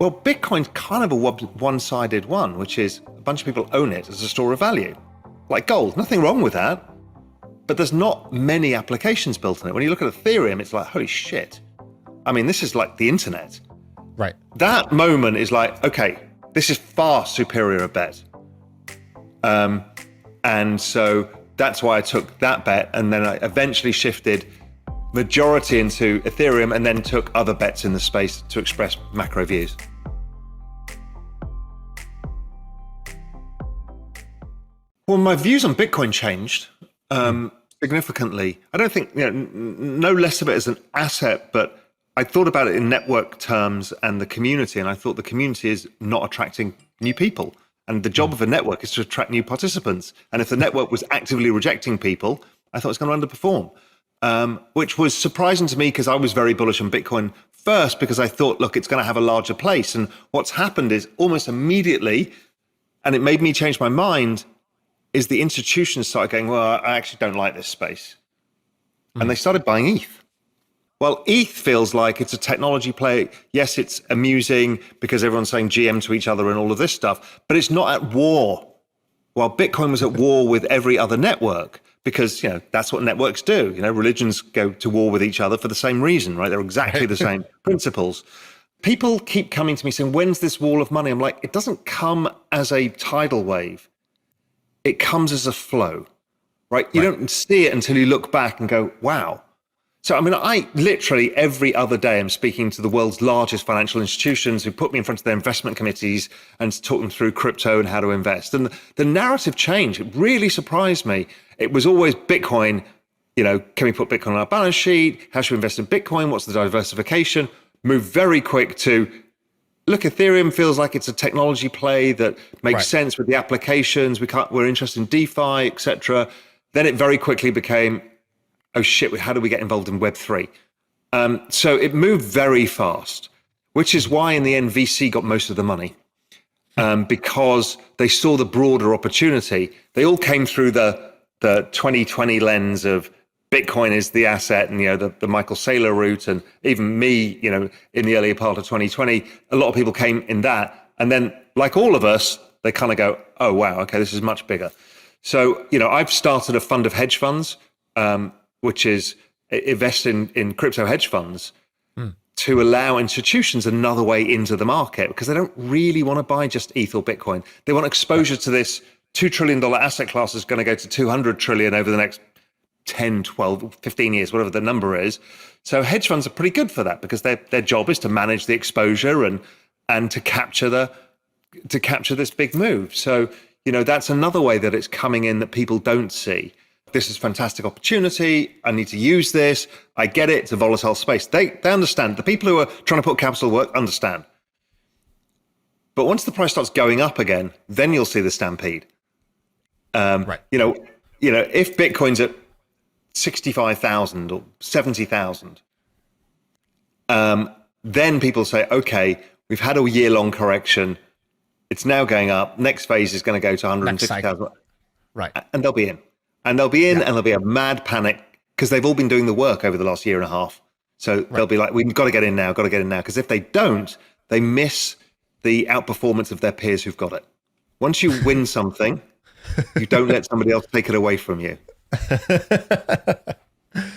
Well, Bitcoin's kind of a one-sided one, which is a bunch of people own it as a store of value, like gold. Nothing wrong with that, but there's not many applications built on it. When you look at Ethereum, it's like, holy shit. I mean, this is like the internet. Right. That moment is like, okay, this is far superior a bet. And so that's why I took that bet, and then I eventually shifted majority into Ethereum and then took other bets in the space to express macro views. Well, my views on Bitcoin changed significantly. I don't think, no less of it as an asset, but I thought about it in network terms and the community, and I thought the community is not attracting new people. And the job of a network is to attract new participants. And if the network was actively rejecting people, I thought it was going to underperform. Which was surprising to me because I was very bullish on Bitcoin first because I thought, look, it's going to have a larger place. And what's happened is almost immediately, and it made me change my mind, is the institutions started going, well, I actually don't like this space. And they started buying ETH. Well, ETH feels like it's a technology play. Yes, it's amusing because everyone's saying GM to each other and all of this stuff, but it's not at war. While Bitcoin was at war with every other network. Because, that's what networks do. Religions go to war with each other for the same reason, right? They're exactly the same principles. People keep coming to me saying, when's this wall of money? I'm like, it doesn't come as a tidal wave. It comes as a flow, right? You don't see it until you look back and go, wow. So, I mean, I literally every other day am speaking to the world's largest financial institutions who put me in front of their investment committees and talk them through crypto and how to invest. And the narrative changed. It really surprised me. It was always Bitcoin, can we put Bitcoin on our balance sheet? How should we invest in Bitcoin? What's the diversification? Moved very quick to, look, Ethereum feels like it's a technology play that makes sense with the applications. We're interested in DeFi, etc. Then it very quickly became, oh shit, how do we get involved in Web3? So it moved very fast, which is why in the end VC got most of the money because they saw the broader opportunity. They all came through the 2020 lens of Bitcoin is the asset and, the Michael Saylor route. And even me, in the earlier part of 2020, a lot of people came in that. And then like all of us, they kind of go, oh, wow, okay, this is much bigger. So, I've started a fund of hedge funds, which is invest in crypto hedge funds to allow institutions another way into the market because they don't really want to buy just ETH or Bitcoin. They want exposure to this $2 trillion asset class is going to go to 200 trillion over the next 10, 12, 15 years, whatever the number is. So hedge funds are pretty good for that because their job is to manage the exposure and to capture this big move. So, that's another way that it's coming in that people don't see. This is fantastic opportunity. I need to use this. I get it. It's a volatile space. They understand. The people who are trying to put capital to work understand. But once the price starts going up again, then you'll see the stampede. If Bitcoin's at 65,000 or 70,000, then people say, okay, we've had a year-long correction. It's now going up. Next phase is going to go to 150,000. Right. And they'll be in. And they'll be in and there'll be a mad panic because they've all been doing the work over the last year and a half. So they'll be like, we've got to get in now, Because if they don't, they miss the outperformance of their peers who've got it. Once you win something, you don't let somebody else take it away from you.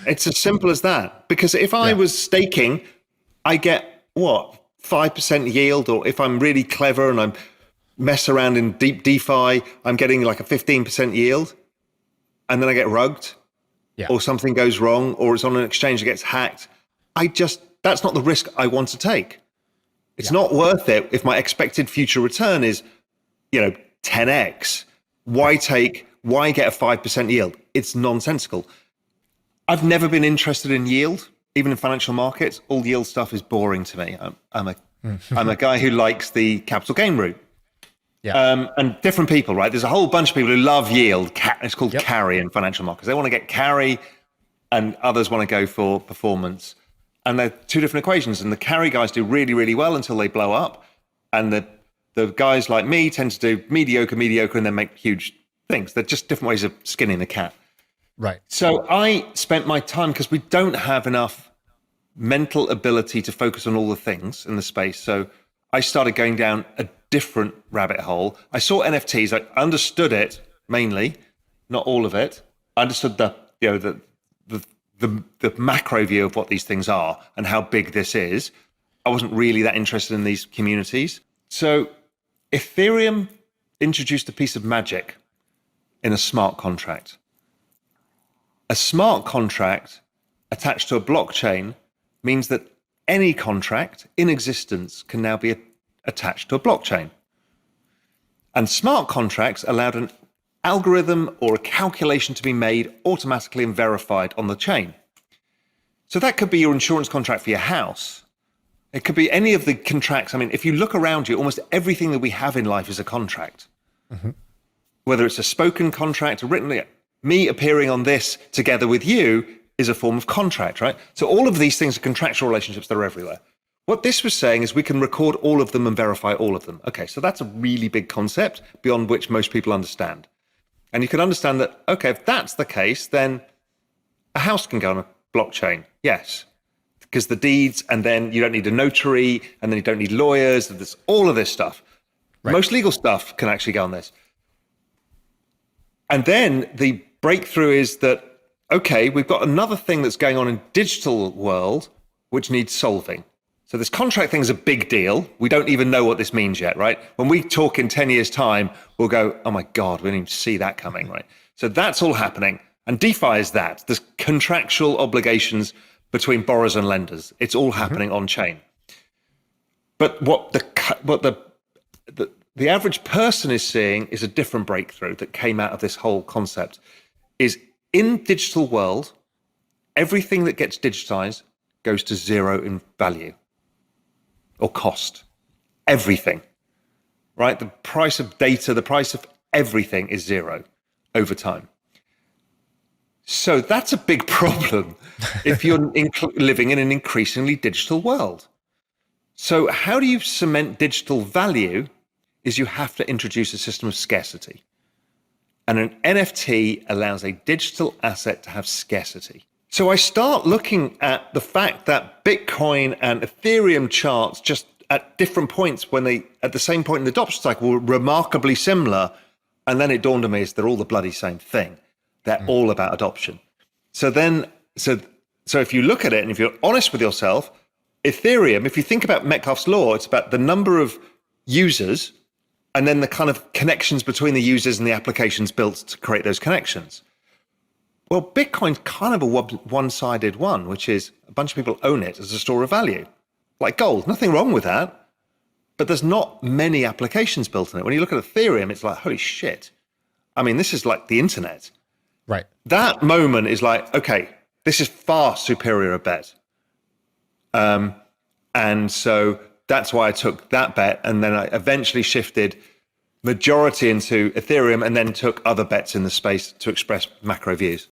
It's as simple as that. Because if I was staking, I get 5% yield, or if I'm really clever and I'm mess around in deep DeFi, I'm getting like a 15% yield. And then I get rugged or something goes wrong, or it's on an exchange that gets hacked. That's not the risk I want to take. It's not worth it if my expected future return is, 10x. Why get a 5% yield? It's nonsensical. I've never been interested in yield, even in financial markets. All yield stuff is boring to me. I'm a guy who likes the capital gain route. Yeah. And different people, right? There's a whole bunch of people who love yield. It's called carry in financial markets. They want to get carry and others want to go for performance. And they're two different equations. And the carry guys do really, really well until they blow up. And the guys like me tend to do mediocre, and then make huge things. They're just different ways of skinning the cat. Right. So I spent my time, because we don't have enough mental ability to focus on all the things in the space. So I started going down a different rabbit hole. I saw NFTs. I understood it mainly, not all of it. I understood the macro view of what these things are and how big this is. I wasn't really that interested in these communities. So Ethereum introduced a piece of magic in a smart contract. A smart contract attached to a blockchain means that any contract in existence can now be attached to a blockchain. And smart contracts allowed an algorithm or a calculation to be made automatically and verified on the chain. So that could be your insurance contract for your house. It could be any of the contracts. I mean, if you look around you, almost everything that we have in life is a contract. Mm-hmm. Whether it's a spoken contract, a written, me appearing on this together with you is a form of contract, right? So all of these things are contractual relationships that are everywhere. What this was saying is we can record all of them and verify all of them. Okay, so that's a really big concept beyond which most people understand. And you can understand that, okay, if that's the case, then a house can go on a blockchain, yes. Because the deeds, and then you don't need a notary, and then you don't need lawyers, and there's all of this stuff. Right. Most legal stuff can actually go on this. And then the breakthrough is that, okay, we've got another thing that's going on in digital world, which needs solving. So this contract thing is a big deal. We don't even know what this means yet, right? When we talk in 10 years' time, we'll go, oh my God, we didn't even see that coming, right? So that's all happening. And DeFi is that. There's contractual obligations between borrowers and lenders. It's all happening on chain. But what the average person is seeing is a different breakthrough that came out of this whole concept. Is in digital world, everything that gets digitized goes to zero in value or cost. Everything, right? The price of data, the price of everything is zero over time. So that's a big problem if you're living in an increasingly digital world. So how do you cement digital value is you have to introduce a system of scarcity. And an NFT allows a digital asset to have scarcity. So I start looking at the fact that Bitcoin and Ethereum charts just at different points when they, at the same point in the adoption cycle, were remarkably similar. And then it dawned on me is they're all the bloody same thing. They're all about adoption. So if you look at it and if you're honest with yourself, Ethereum, if you think about Metcalfe's law, it's about the number of users and then the kind of connections between the users and the applications built to create those connections. Well, Bitcoin's kind of a one-sided one, which is a bunch of people own it as a store of value, like gold. Nothing wrong with that, but there's not many applications built on it. When you look at Ethereum, it's like, holy shit. I mean, this is like the internet. Right. That moment is like, okay, this is far superior a bet. And so that's why I took that bet. And then I eventually shifted majority into Ethereum and then took other bets in the space to express macro views.